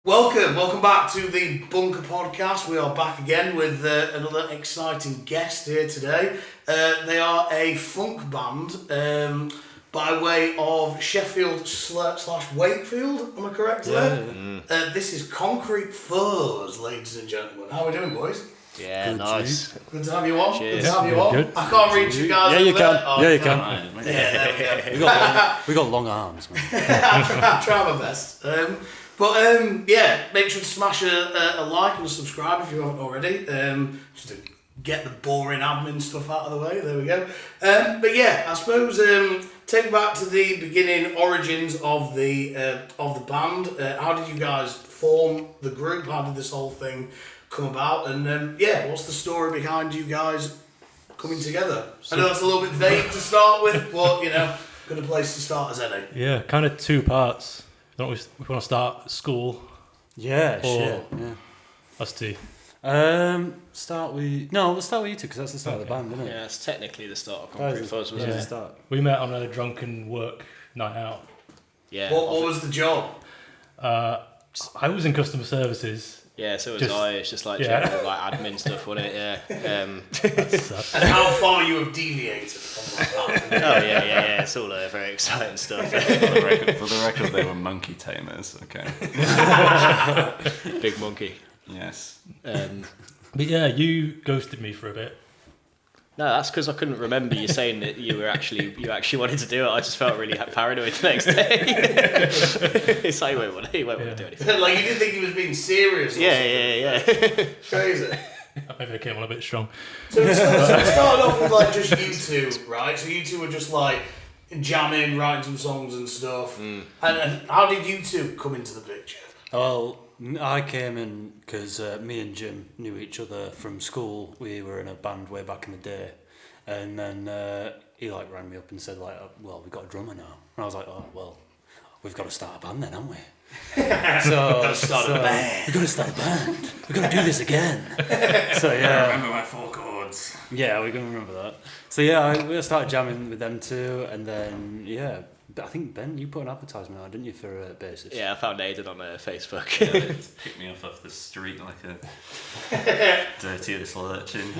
Welcome back to the Bunker Podcast. We are back again with another exciting guest here today. They are a funk band by way of Sheffield / Wakefield, am I correct there? Yeah. This is Concrete Fuzz, ladies and gentlemen. How are we doing, boys? Yeah, nice. Good to have you on. Cheers. Good to have you on. Good. I can't reach you guys. Yeah, you can. Oh, Yeah, you can. Yeah, there we go. We got long arms, man. I try my best. Yeah, make sure to smash a like and a subscribe if you haven't already. Just to get the boring admin stuff out of the way. There we go. But yeah, I suppose take it back to the beginning origins of the band. How did you guys form the group? How did this whole thing come about? And what's the story behind you guys coming together? I know that's a little bit vague to start with, but good a place to start as any. Yeah, kind of two parts. Don't we want to start at school? Yeah, Or- shit. Yeah. Us two. We'll start with you two because that's the start of the band, isn't it? Yeah, it's technically the start of That Concrete is- Fuzz, yeah. wasn't The it? start. We met on a drunken work night out. Yeah. What was the job? I was in customer services. Yeah, so was Just- I. It's just like yeah. general like admin stuff, wasn't it? Yeah. That's And how far you have deviated from that? Oh yeah. It's all very exciting stuff. For the record, they were monkey tamers. Okay. Big monkey. Yes. But yeah, you ghosted me for a bit. No, that's because I couldn't remember you saying that you actually wanted to do it. I just felt really paranoid the next day. It's like he won't want to do anything. Like you didn't think he was being serious. Or Yeah. Crazy. Maybe I came on a bit strong. So it started off with like just you two, right? So you two were just like jamming, writing some songs and stuff. And how did you two come into the picture? Well, I came in because me and Jim knew each other from school. We were in a band way back in the day, and then he rang me up and said well, we've got a drummer now, and I was like, oh well, we've got to start a band then, haven't we? Gotta start a band. We've got to start a band. We've got to do this again. So yeah. Remember my 4 chords. Yeah, we're gonna remember that. So yeah, we started jamming with them too, and then I think Ben, you put an advertisement out, didn't you, for a bassist? Yeah, I found Aidan on Facebook. They picked me up off the street like a dirty little urchin.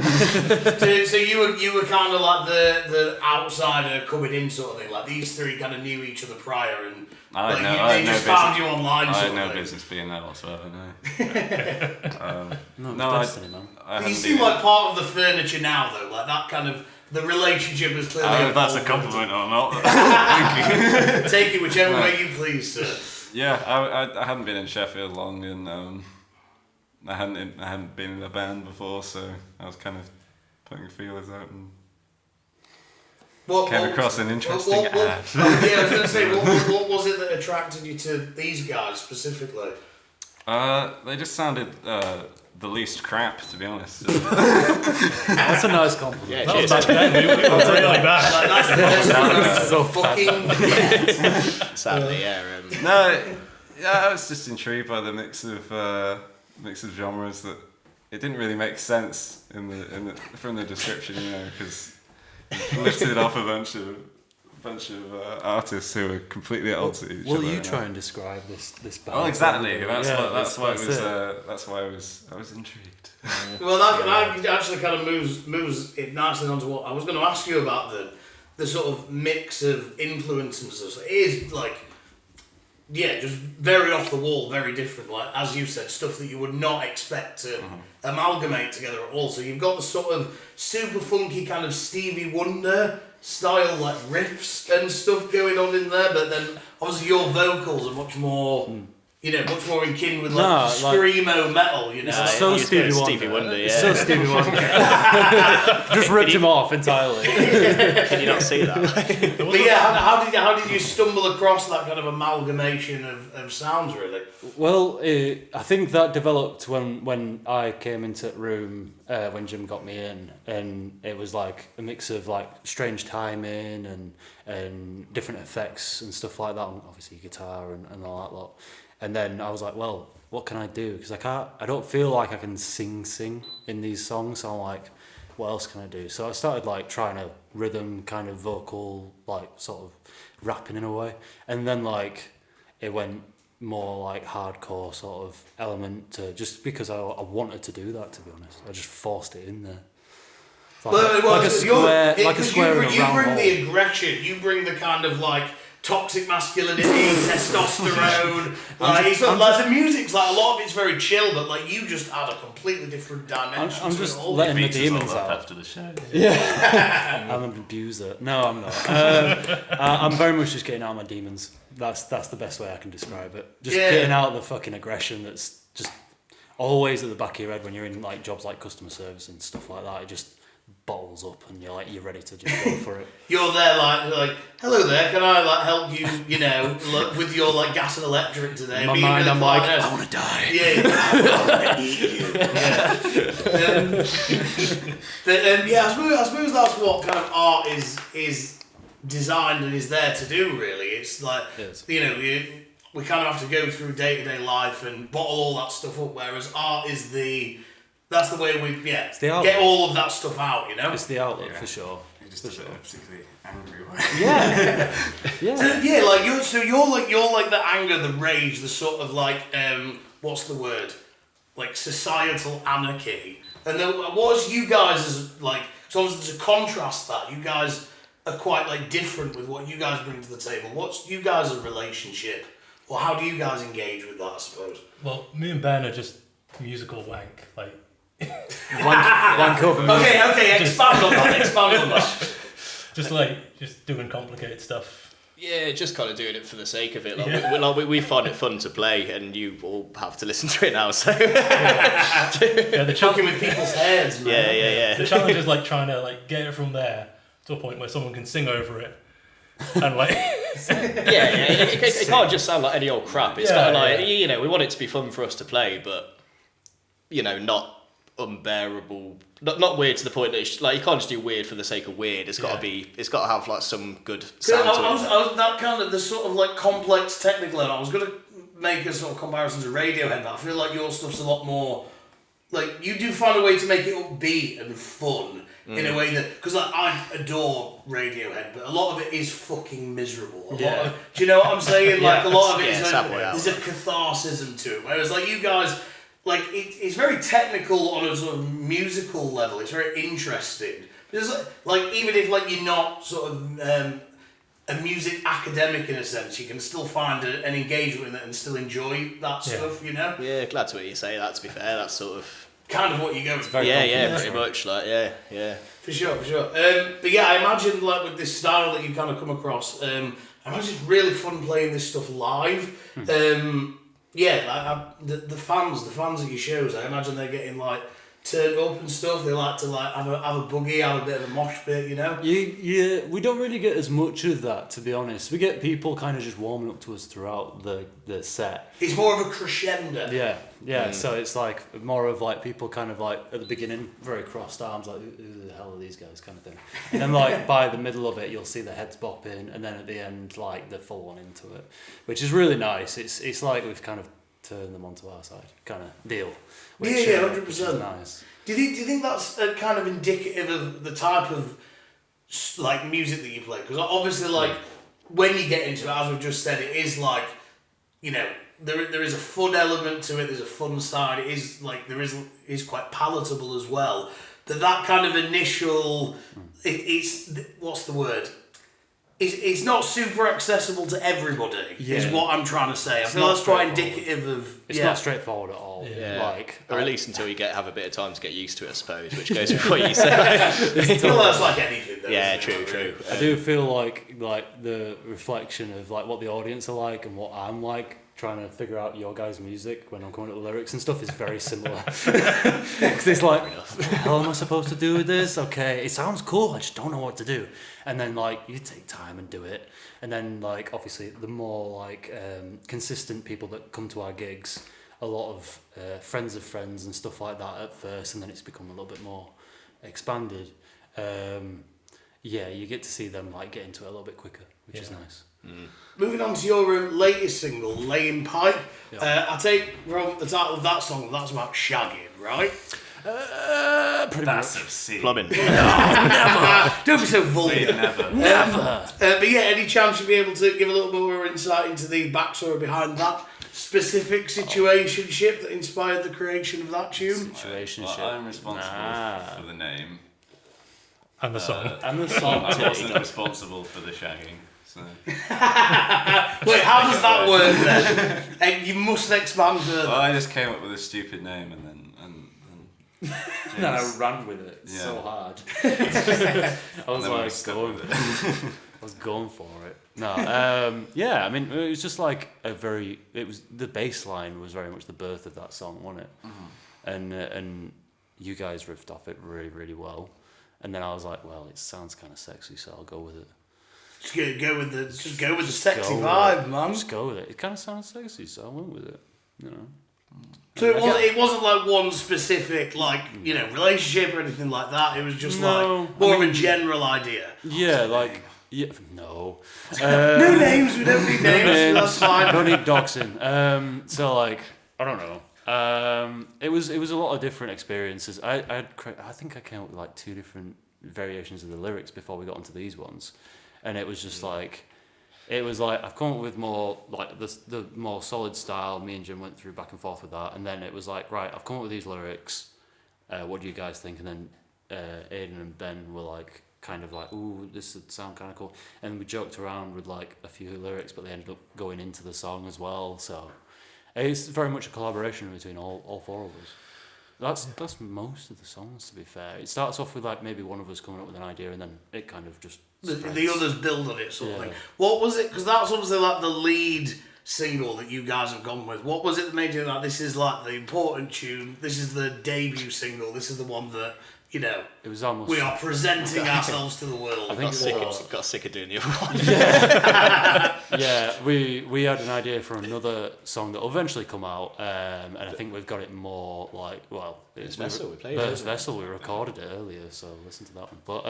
So you were kind of like the outsider coming in sort of thing. Like these three kind of knew each other prior, and they just found you online. I sort had of no thing. business being there whatsoever. No. No, it's destiny, man. You seem like part of the furniture now, though. Like that kind of the relationship is clearly. I don't know if that's a compliment or not. Thank you. Take it whichever way you please, sir. Yeah, I hadn't been in Sheffield long, and I hadn't been in a band before, so I was kind of putting feelers out and came across an interesting ad. I was going to say, what was it that attracted you to these guys specifically? They just sounded the least crap, to be honest. That's a nice compliment. Yeah, That was cheers. back then. We were really bad. Like, that's the best So fucking. Sadly, yeah. I was just intrigued by the mix of genres that it didn't really make sense from the description, because it lifted off a bunch of artists who were completely at odds with each other. Will you try and describe this band? Oh, exactly. That's why I was intrigued. Well, that actually kind of moves it nicely onto what I was going to ask you about the sort of mix of influence and stuff. So it is just very off the wall, very different. Like as you said, stuff that you would not expect to amalgamate together at all. So you've got the sort of super funky kind of Stevie Wonder style like riffs and stuff going on in there, but then obviously your vocals are much more much more in kin with screamo metal, It's so Stevie Wonder. Yeah. It's so Stevie Wonder. Just ripped him off entirely. Can you not see that? But yeah, how did you stumble across that kind of amalgamation of sounds really? Well, I think that developed when I came into the room when Jim got me in, and it was like a mix of like strange timing and different effects and stuff like that, and obviously guitar and all that lot. And then I was like, well, what can I do? Because I don't feel like I can sing in these songs. So I'm like, what else can I do? So I started like trying a rhythm kind of vocal, like sort of rapping in a way. And then like it went more like hardcore sort of element to just because I wanted to do that, to be honest. I just forced it in there. Like a square in a round You bring hole. the aggression, you bring the kind of like toxic masculinity, testosterone. Like, it's not, like the music's like a lot of it's very chill, but like you just add a completely different dimension. I'm to just it all. letting the Beats us all demons up out. after the show. Yeah, I'm an abuser. No, I'm not. I'm very much just getting out my demons. That's the best way I can describe it. Just getting out the fucking aggression that's just always at the back of your head when you're in like jobs like customer service and stuff like that. It just bottles up and you're ready to just go for it. You're there like, hello there, can I like help you, with your like gas and electric today? In my mind, I'm like, I I want to die. Yeah, I eat you. Yeah. I suppose that's what kind of art is designed and is there to do. Really, it's like we kind of have to go through day-to-day life and bottle all that stuff up. Whereas art is that's the way we get all of that stuff out. It's the outlet for sure. You just did it in a particularly angry way. Yeah, yeah. Like you're like the anger, the rage, the sort of like what's the word? Like societal anarchy. And then what's you guys as like? So obviously to contrast that, you guys are quite like different with what you guys bring to the table. What's you guys' relationship, or how do you guys engage with that? I suppose. Well, me and Ben are just musical wank. Like, Wank over me. Okay. Expand on that. Just doing complicated stuff. Yeah, just kind of doing it for the sake of it. Like, Yeah. we find it fun to play, and you all have to listen to it now. So Yeah, the Fucking with people's heads, man. yeah. The challenge is like trying to like get it from there to a point where someone can sing over it, and like It can't just sound like any old crap. It's Yeah, got to we want it to be fun for us to play, but not unbearable, not weird to the point that it's, like you can't just do weird for the sake of weird. It's got to have like some good sound to it. I was that kind of the sort of like complex technical element. I was gonna make a sort of comparison to Radiohead, but I feel like your stuff's a lot more like you do find a way to make it upbeat and fun in a way that because like I adore Radiohead, but a lot of it is fucking miserable. Do you know what I'm saying? Like a lot of it is there's a catharsis to it, whereas like you guys. Like it's very technical on a sort of musical level. It's very interesting. Because like even if like you're not sort of a music academic in a sense, you can still find an engagement in it and still enjoy that stuff. Yeah, glad to hear you say that. To be fair, that's sort of kind of what you go with. Pretty much. Like yeah. For sure. But yeah, I imagine like with this style that you kind of come across, I imagine it's really fun playing this stuff live. The fans at your shows, I imagine they're getting like turned up and stuff. They like to like have a boogie, have a bit of a mosh pit, Yeah, we don't really get as much of that, to be honest. We get people kind of just warming up to us throughout the set. It's more of a crescendo. Yeah. So it's like more of like people kind of like at the beginning very crossed arms, like who the hell are these guys, kind of thing. And then like by the middle of it, you'll see the heads bopping, and then at the end, like they're full on into it, which is really nice. It's like we've kind of turned them onto our side, kind of deal. Which, 100%. Which is nice. Do you think that's kind of indicative of the type of like music that you play? Because obviously, like when you get into it, as we've just said, it is like there is a fun element to it. There's a fun side. It is like is quite palatable as well. That kind of initial, it's what's the word? It's not super accessible to everybody. Is what I'm trying to say. I feel that's quite indicative of. It's not straightforward at all. Or at least until you have a bit of time to get used to it, I suppose, which goes with what you say. That's like anything, though. Yeah, true. I do feel like the reflection of like what the audience are like and what I'm like trying to figure out your guys' music when I'm coming up with lyrics and stuff is very similar. Because it's like, what the hell am I supposed to do with this? Okay, it sounds cool, I just don't know what to do. And then like you take time and do it. And then like obviously the more like consistent people that come to our gigs, a lot of friends of friends and stuff like that at first, and then it's become a little bit more expanded. You get to see them like get into it a little bit quicker, which is nice. Moving on to your latest single, Laying Pipe. I take from the title of that song, that's about shagging, right? That's obscene. Plumbing. Don't be so vulgar. Never. But yeah, any chance you'd be able to give a little more insight into the backstory behind that specific situationship that inspired the creation of that tune? Situationship. Well, I'm responsible for the name. And the song. And the song. I wasn't responsible for the shagging. So. Wait, how does that work then? You must expand further. Well, I just came up with a stupid name and then And I ran with it so hard. I was going for it. No, yeah, I mean, it was just like the bass line was very much the birth of that song, wasn't it? Mm-hmm. And you guys riffed off it really, really well. And then I was like, well, it sounds kind of sexy, so I'll go with it. Just go with the sexy vibe, man. Just go with it. It kind of sounds sexy, so I went with it. You know. So it wasn't like one specific relationship or anything like that. It was just more of a general idea. Yeah, like no. No names. We don't need names. That's fine. Don't need doxing. So like I don't know. It was a lot of different experiences. I think I came up with like 2 different variations of the lyrics before we got onto these ones, and it was just like. It was like I've come up with more like the more solid style. Me and Jim went through back and forth with that, and then it was like, right, I've come up with these lyrics. What do you guys think? And then Aidan and Ben were like, kind of like, ooh, this would sound kind of cool. And we joked around with like a few lyrics, but they ended up going into the song as well. So it's very much a collaboration between all 4 of us. That's most of the songs, to be fair. It starts off with like maybe one of us coming up with an idea, and then it kind of just the others build on it, sort of thing. What was it? Because that's obviously like the lead single that you guys have gone with. What was it that made you like, this is like the important tune? This is the debut single. This is the one that it was almost we are presenting ourselves to the world. I think got sick of doing the other one. Yeah, we had an idea for another song that will eventually come out, and I think we've got it more like, well, it's Vessel. We played it. Vessel. We recorded it earlier, so listen to that one. But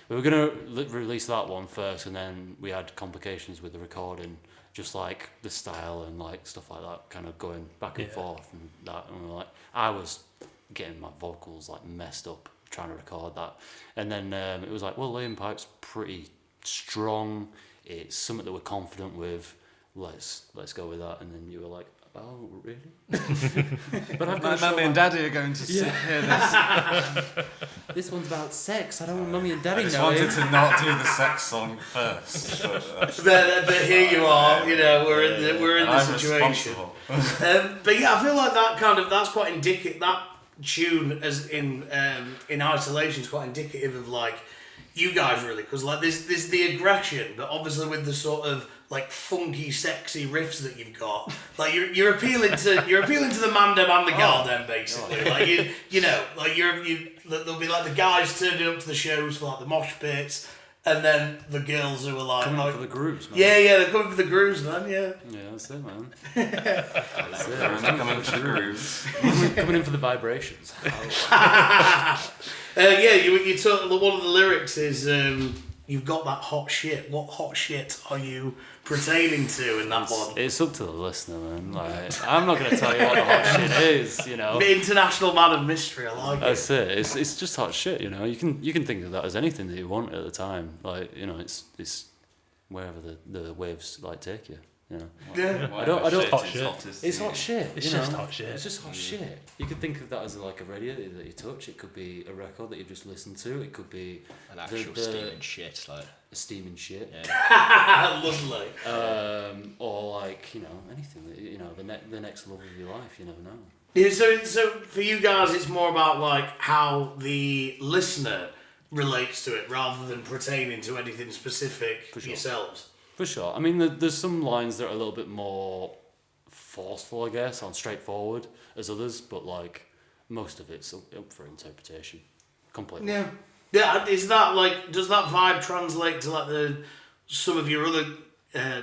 we were gonna release that one first, and then we had complications with the recording, just like the style and like stuff like that, kind of going back and forth and that. And we were like, I was getting my vocals like messed up trying to record that, and then it was like, well, Liam Pipe's pretty strong, it's something that we're confident with, let's go with that. And then you were like, oh really? But I've got mummy and daddy are going to sit here this one's about sex, I don't want mummy and daddy I just wanted to not do the sex song first, but here you are, we're in the situation. But yeah, I feel like that's quite indicative. That tune as in isolation is quite indicative of like you guys really, because like there's the aggression, but obviously with the sort of like funky sexy riffs that you've got, like you're appealing to the man dem and the gal dem basically. Like there'll be like the guys turning up to the shows for like the mosh pits, and then the girls who are like coming for the grooves, man. Yeah, they're coming for the grooves, man. Yeah, that's it, man. That's it. They're coming for the grooves. Coming in for the vibrations. You took one of the lyrics is you've got that hot shit. What hot shit are you pertaining to in that one? It's up to the listener, man. Like, I'm not going to tell you what the hot shit is, The international man of mystery, I like That's it. It's just hot shit, You can think of that as anything that you want at the time. Like, it's wherever the waves like take you. Yeah. I don't. Hot shit. It's hot shit. It's just hot shit. It's just hot shit. You could think of that as like a radio that you touch. It could be a record that you just listen to. It could be an actual steaming shit, like a steaming shit. Yeah. Lovely. Or like anything that the next love of your life. You never know. Yeah. So for you guys, it's more about like how the listener relates to it rather than pertaining to anything specific for yourselves. For sure. I mean, there's some lines that are a little bit more forceful, I guess, and straightforward as others, but like most of it's up for interpretation, completely. Yeah. Yeah. Is that like? Does that vibe translate to like some of your other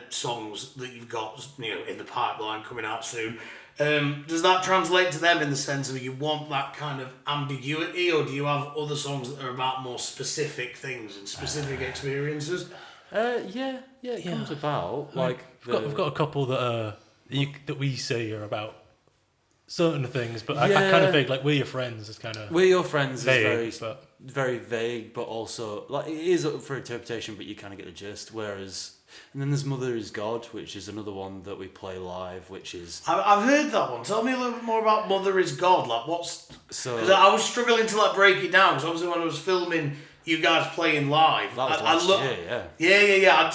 songs that you've got, in the pipeline coming out soon? Does that translate to them in the sense of you want that kind of ambiguity, or do you have other songs that are about more specific things and specific experiences? It comes about. Like we've got a couple that we say are about certain things, but I kind of think like We're Your Friends is kind of We're Your Friends vague, is very vague, but also like it is up for interpretation, but you kind of get the gist. Whereas And then there's Mother is God, which is another one that we play live, which is... I've heard that one. Tell me a little bit more about Mother is God. Like, what's... So... Because I was struggling to, like, break it down, because obviously when I was filming you guys playing live... That was last year, yeah. Yeah.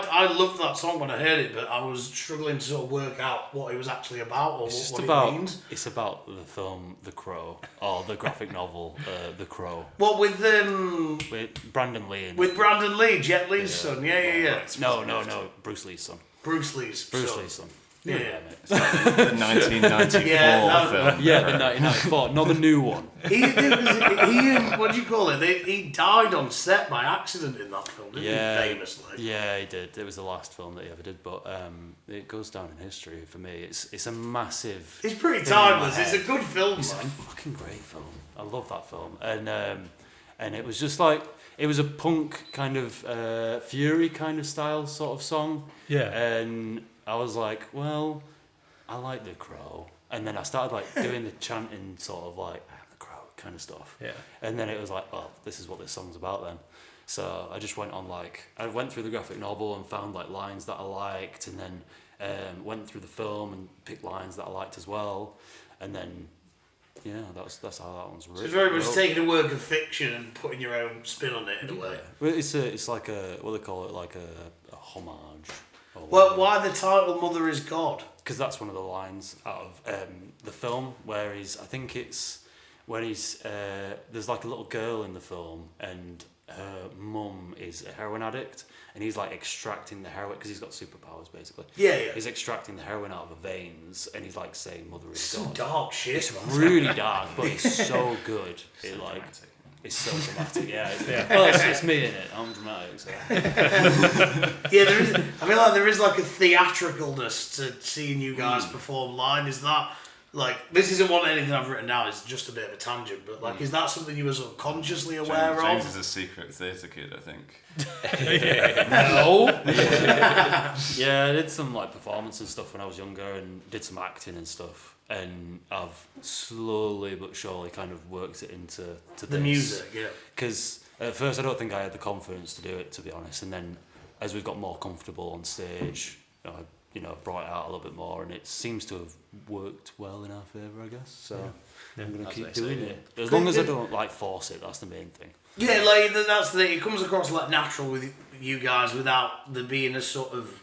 I loved that song when I heard it, but I was struggling to sort of work out what it was actually about, or what it means. It's about the film The Crow, or the graphic novel The Crow. What, with Brandon Lee. With Brandon Lee, Jet Lee's son. Yeah. No, Bruce Lee's son. Bruce Lee's son. Yeah. The 1994 film. Yeah, the 1994, not the new one. He what do you call it? He died on set by accident in that film, didn't he? Famously. Yeah, he did. It was the last film that he ever did, but it goes down in history for me. It's a massive... It's pretty timeless. It's a good film, It's man. a fucking great film. I love that film. And it was just like... It was a punk kind of Fury kind of style sort of song. Yeah. And I was like, well, I like The Crow. And then I started like doing the chanting sort of like, I am the Crow kind of stuff. Yeah. And then it was like, well, this is what this song's about then. So I just went on like, I went through the graphic novel and found like lines that I liked, and then went through the film and picked lines that I liked as well. And then, yeah, that's how that one's written. So it's very much taking a work of fiction and putting your own spin on it in a way. Well, it's like a, what do they call it, like a homage. Well, why the title Mother is God? Because that's one of the lines out of the film where he's, I think it's where he's, there's like a little girl in the film and her mum is a heroin addict and he's like extracting the heroin, because he's got superpowers basically. Yeah. He's extracting the heroin out of her veins and he's like saying Mother is God. Some dark shit. It's really dark, but it's so good. It's so dramatic, Well, it's me in it. I'm dramatic, so. Yeah, there is. I feel like there is like a theatricalness to seeing you guys perform live. Is that like, this isn't one anything I've written down? It's just a bit of a tangent, but like, is that something you were sort of consciously aware James of? is a secret theatre kid, I think. No. Yeah, I did some like performance and stuff when I was younger, and did some acting and stuff. And I've slowly but surely kind of worked it into the music, yeah. Because at first I don't think I had the confidence to do it, to be honest. And then as we've got more comfortable on stage, I brought it out a little bit more, and it seems to have worked well in our favour, I guess. So I'm going to keep doing it. As long as I don't like force it, that's the main thing. Yeah, like that's the thing. It comes across like natural with you guys without there being a sort of,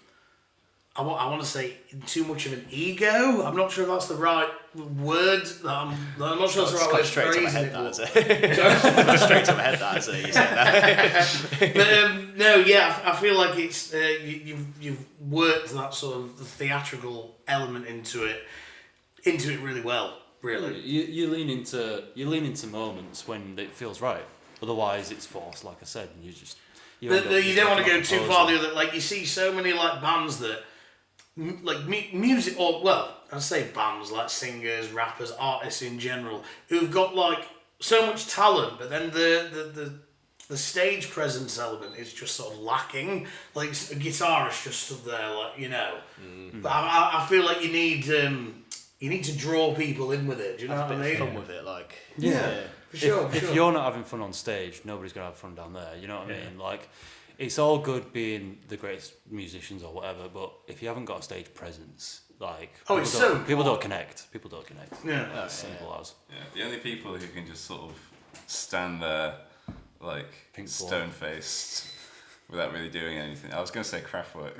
I want to say, too much of an ego. I'm not sure if that's the right word. I'm not sure that's the right way of phrasing it. Straight to my head, that is it. You said that. But no, yeah, I feel like it's you've worked that sort of theatrical element into it really well. Really, you lean into moments when it feels right. Otherwise, it's forced, like I said, and you don't want to go too far the other. Like, you see so many like bands that. Like music, or well, I say bands like singers, rappers, artists in general, who've got like so much talent, but then the stage presence element is just sort of lacking. Like a guitarist just stood there, like But I feel like you need to draw people in with it. Do you know what I mean? Fun with it, like for sure. If you're not having fun on stage, nobody's gonna have fun down there. You know what I mean? Like. It's all good being the greatest musicians or whatever, but if you haven't got a stage presence, like people don't connect. People don't connect. Yeah, that's simple as. Yeah, the only people who can just sort of stand there, like stone faced, without really doing anything. I was going to say Kraftwerk.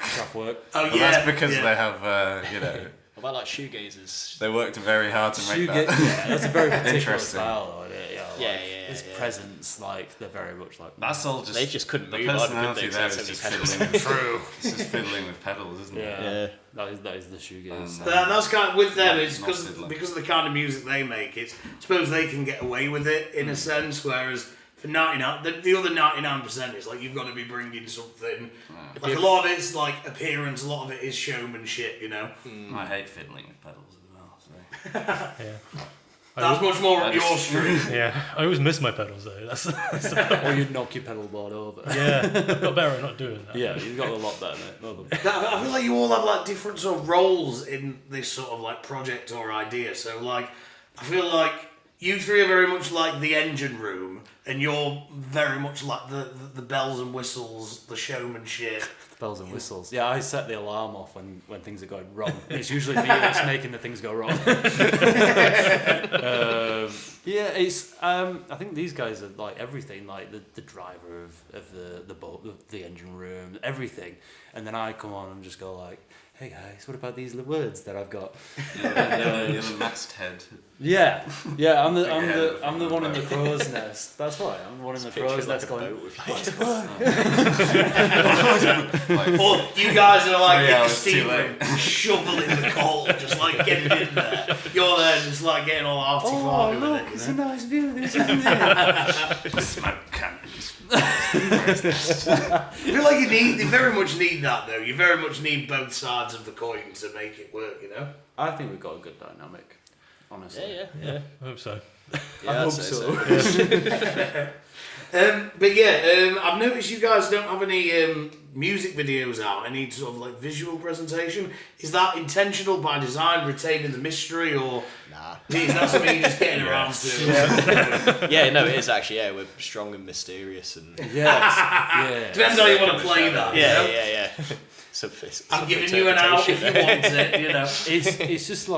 Oh yeah. But that's because they have What about like shoegazers? They worked very hard to make that. Yeah, that's a very particular Interesting. style, though. His yeah. presence, like they're very much like. That's all just. They just couldn't the move on, personality could they? there Because is that's just so many fiddling. True. It's just fiddling with pedals, isn't it? Yeah. That is the shoegaze. That's kind of with them. It's Not fiddling. because of the kind of music they make. It's I suppose they can get away with it in a sense, whereas. For 99, the other 99% is like you've got to be bringing something. Like a lot of it's like appearance, a lot of it is showmanship, you know. I hate fiddling with pedals as well. So. Yeah. That's much more up your street. Yeah, I always miss my pedals though. That's Or you'd knock your pedal board over. yeah, I've got better at not doing that. Yeah, you've got a lot better, mate. I feel like you all have like different sort of roles in this sort of like project or idea. So like, I feel like you three are very much like the engine room, and you're very much like the bells and whistles, the showmanship. Bells and whistles. Yeah, I set the alarm off when things are going wrong. It's usually me that's making the things go wrong. Yeah, it's. I think these guys are like everything, like the driver of the boat, the engine room, everything. And then I come on and just go like, "Hey guys, what about these little words that I've got?" You're the masthead. Yeah. I'm the one in the crow's nest. That's right. I'm the one in the crow's nest going. Or you guys are like 3 in the hours steam too room, late. shoveling the coal, just like getting in there. You're there just like getting all arty-farty with it. It's a nice view, this isn't it? Smoke cannons. I feel like you very much need that though. You very much need both sides of the coin to make it work, you know? I think we've got a good dynamic, honestly. Yeah. I hope so. Yeah, I I'd hope say so. But yeah, I've noticed you guys don't have any music videos out, any sort of like visual presentation. Is that intentional by design, retaining the mystery, or Nah. is that something you're just getting around to? Yeah, no, it is actually. Yeah, we're strong and mysterious and. Yes. Yeah. Depends how you want to play that. you know? Yeah. So I'm giving you an out if you want it, you know. It's just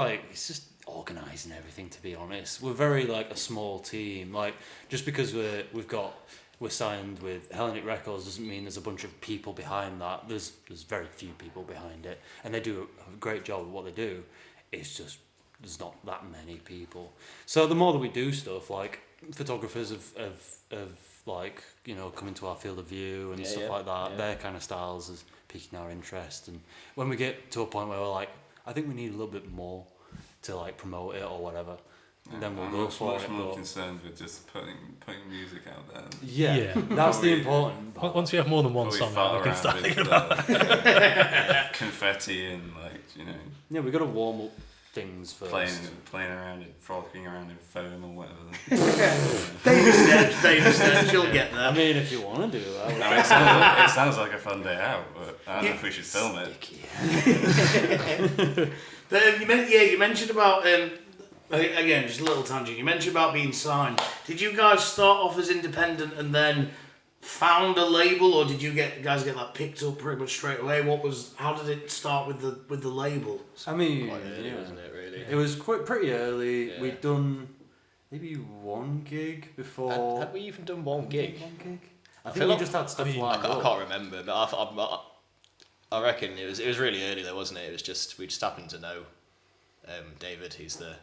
organising everything, to be honest. We're very like a small team. Like just because we're signed with Hellenic Records doesn't mean there's a bunch of people behind that. There's very few people behind it, and they do a great job of what they do. It's just there's not that many people. So the more that we do stuff, like photographers of like, you know, coming to our field of view and stuff like that, their kind of styles is piquing our interest. And when we get to a point where we're like, I think we need a little bit more to like promote it or whatever, then we'll go for it. I'm much more concerned with just putting music out there. Yeah, that's the important part. Once we have more than one Before we song fart out, we can around start with, thinking about confetti and like, you know, Yeah, we got to warm up things first. playing around and frolicking around in foam or whatever. Baby steps, you'll get there. I mean, if you want to do that. I mean, it sounds like a fun day out, but I don't know if we should film it. You mentioned about again, just a little tangent. You mentioned about being signed. Did you guys start off as independent and then found a label, or did you guys get like picked up pretty much straight away? How did it start with the label? I mean, Quite early, wasn't it? Really. it was pretty early. Yeah. We'd done maybe one gig before. Had we even done one gig? One gig. I feel think we like- just had stuff I mean, lined I up. can't remember, but I reckon it was really early though, wasn't it? It was just we just happened to know David. He's the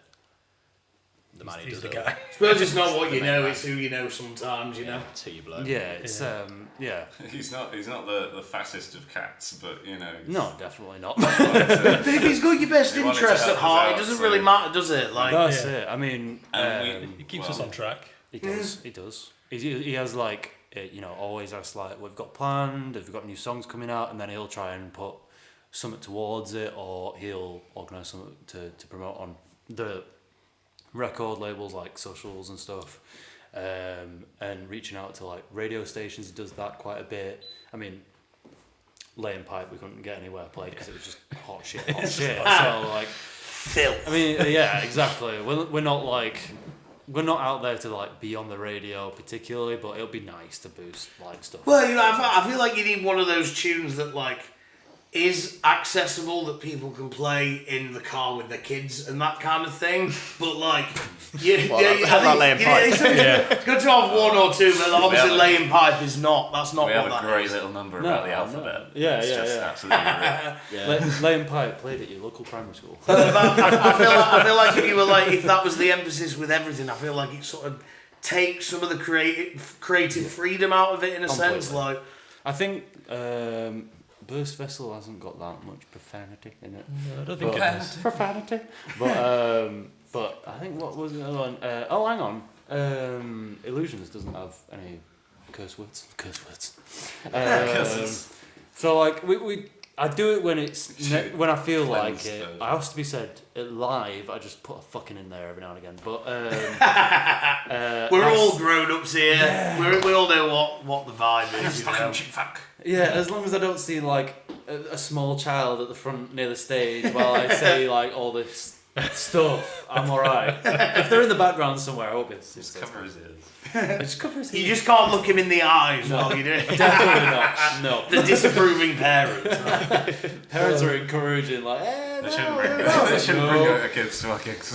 man who he's does the it guy. I suppose it's not what you The know, main it's who you know sometimes, you know. It's who you blow. Yeah, it's yeah. He's not the fattest of cats, but you know. No, definitely not. But if he's got your best He wanted to interest at help us heart, it out, doesn't so- really matter, does it? Like, That's it. I mean, And It keeps us on track. he does. He does. He has like, you know, always has like, we've got planned, we've got new songs coming out, and then he'll try and put something towards it, or he'll organise something to promote on the record labels, like socials and stuff, and reaching out to like radio stations. He does that quite a bit. I mean, laying pipe, we couldn't get anywhere played because it was just hot shit. So like, filth. I mean, yeah, exactly. We're not like, we're not out there to like be on the radio particularly, but it'll be nice to boost like stuff. Well, you know, I feel like you need one of those tunes that like is accessible, that people can play in the car with their kids and that kind of thing. But like, laying pipe. It's good to have one or two, but obviously have a- laying pipe is not. That's not We what have that a great is. little number No, about the no. alphabet. Yeah, it's yeah, just yeah. absolutely great. Laying pipe played at your local primary school. I feel like if you were like, if that was the emphasis with everything, I feel like it sort of takes some of the creative freedom out of it in a sense. Completely. Like, I think Burst Vessel hasn't got that much profanity in it. No, I don't think it has. Profanity. But I think what was the other one? Hang on. Illusions doesn't have any curse words. Curses. So like I do it when it's when I feel like Cleansed it. version. I have to be said live. I just put a fucking in there every now and again. But we're all grown ups here. We all know what the vibe is. You know? Fuck. yeah, as long as I don't see like a small child at the front near the stage while I say like all this stuff, I'm alright. If they're in the background somewhere, I hope it's Just cover his ears. Just cover his You just can't look him in the eyes while you do it. Definitely not. No. The disapproving parents. Parents are encouraging, like, They shouldn't bring their kids to our gigs.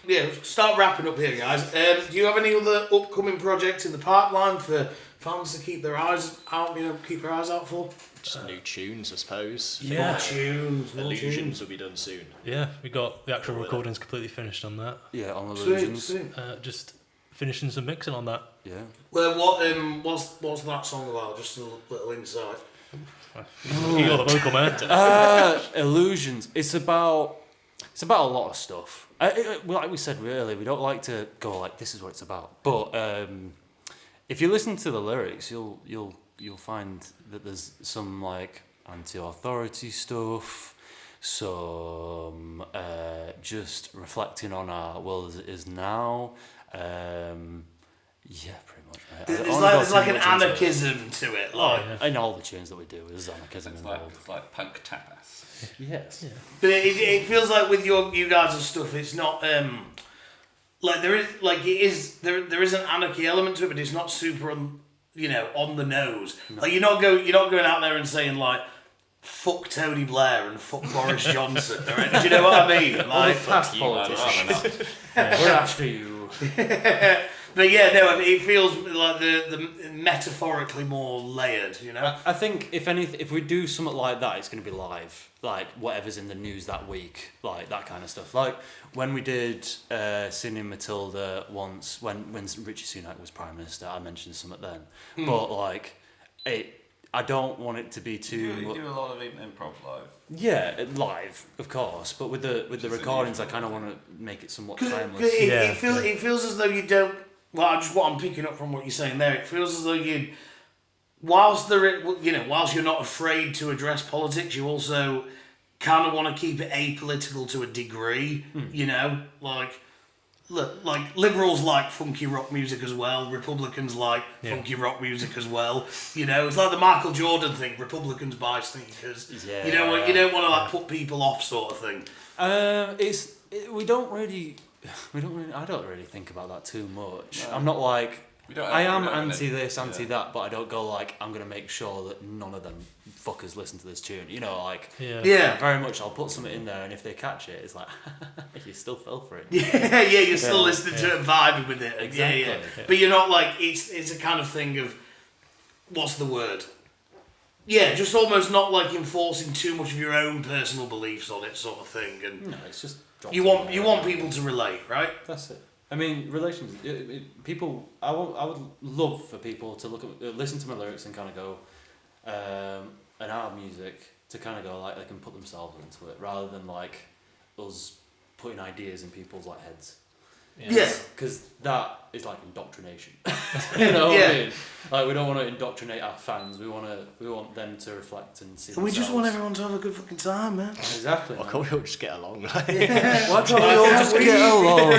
Yeah, start wrapping up here, guys. Do you have any other upcoming projects in the pipeline for fans to keep their eyes out? Keep their eyes out for. Just new tunes, I suppose. Yeah. More tunes. Illusions will be done soon. Yeah, we got the actual recordings completely finished on that. Yeah, on Sweet, Illusions. sweet. Just finishing some mixing on that. Yeah. Well, what's that song about? Just a little insight. You got the vocal man. Illusions. It's about a lot of stuff. Like we said earlier, we don't like to go like this is what it's about. But if you listen to the lyrics, you'll find that there's some like anti-authority stuff, some just reflecting on our world as it is now. Yeah, pretty much. Right. There's like an anarchism to it. Like, in all the tunes that we do, there's anarchism involved. It's like punk tapas. Yes. Yeah. but it feels like with you guys' stuff, it's not like there is an anarchy element to it, but it's not super on the nose. No. Like you're not going out there and saying like fuck Tony Blair and fuck Boris Johnson. Do you know what I mean? Like Past politicians. We're after you. But yeah, no, it feels like the metaphorically more layered, I think if we do something like that, it's going to be live, like whatever's in the news that week, like that kind of stuff. Like when we did Singing Matilda once, when Richie Sunak was Prime Minister, I mentioned something then. But like, I don't want it to be too. You do a lot of improv live. Yeah, live, of course, but with the recordings, I kind of want to make it somewhat timeless. It feels as though you don't. Well, just what I'm picking up from what you're saying there, it feels as though whilst you're not afraid to address politics, you also kind of want to keep it apolitical to a degree. Like liberals like funky rock music as well. Republicans like funky rock music as well. It's like the Michael Jordan thing. Republicans buy sneakers. Yeah. You don't want to like put people off, sort of thing. I don't really think about that too much. No. I'm not like I am anti this, anti that, but I don't go like I'm gonna make sure that none of them fuckers listen to this tune. Very much. I'll put something in there, and if they catch it, it's like you still fell for it. You're still listening to it, vibing with it. Exactly. Yeah. But you're not like it's a kind of thing of what's the word? Yeah, just almost not like enforcing too much of your own personal beliefs on it, sort of thing. And no, it's just you want people to relate, right? That's it. I mean, relations. People. I would love for people to listen to my lyrics and kind of go, and our music to kind of go like they can put themselves into it rather than like us putting ideas in people's like heads. Yeah. Because that is like indoctrination. You know what I mean? Like we don't want to indoctrinate our fans. We want them to reflect and see. We just want everyone to have a good fucking time, man. Exactly. Why can't we all just get along? Why can't we all just get along?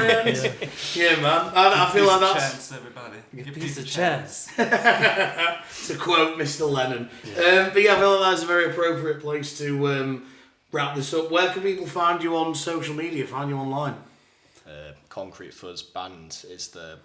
Yeah, man. I feel like that's chance, everybody. Give peace a chance. to quote Mr. Lennon. But yeah, I feel like that's a very appropriate place to wrap this up. Where can people find you on social media? Find you online? Concrete Fuzz Band is the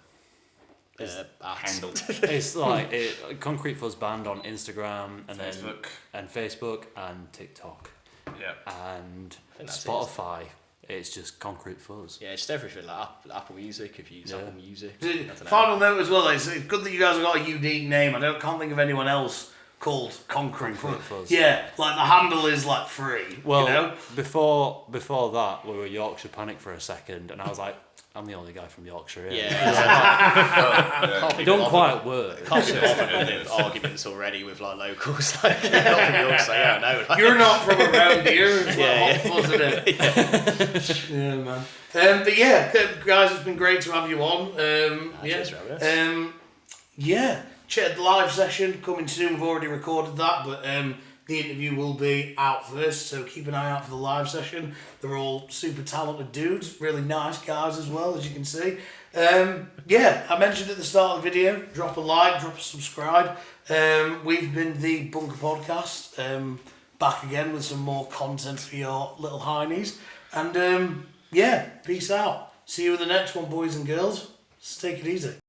handle. It's like Concrete Fuzz Band on Instagram and Facebook. Then Facebook and TikTok. Yeah. And that's Spotify. It's just Concrete Fuzz. Yeah, just everything like Apple Music if you use Apple Music. Final note as well. It's good that you guys have got a unique name. Can't think of anyone else called Concrete Fuzz. Yeah, like the handle is like free. Well, before that, we were Yorkshire Panic for a second, and I was like, I'm the only guy from Yorkshire here. Yeah. It don't quite work. Can't be bothered with arguments already with like locals. Like, you're not from Yorkshire, so yeah, no. Like, you're not from around here. It's yeah, hot fuzz, isn't it? Yeah, man. But yeah, guys, it's been great to have you on. The live session coming soon. We've already recorded that, but the interview will be out first, so keep an eye out for the live session. They're all super talented dudes, really nice guys as well, as you can see. I mentioned at the start of the video, drop a like, drop a subscribe. We've been the Bunker Podcast, back again with some more content for your little heinies. And yeah, peace out. See you in the next one, boys and girls. Just take it easy.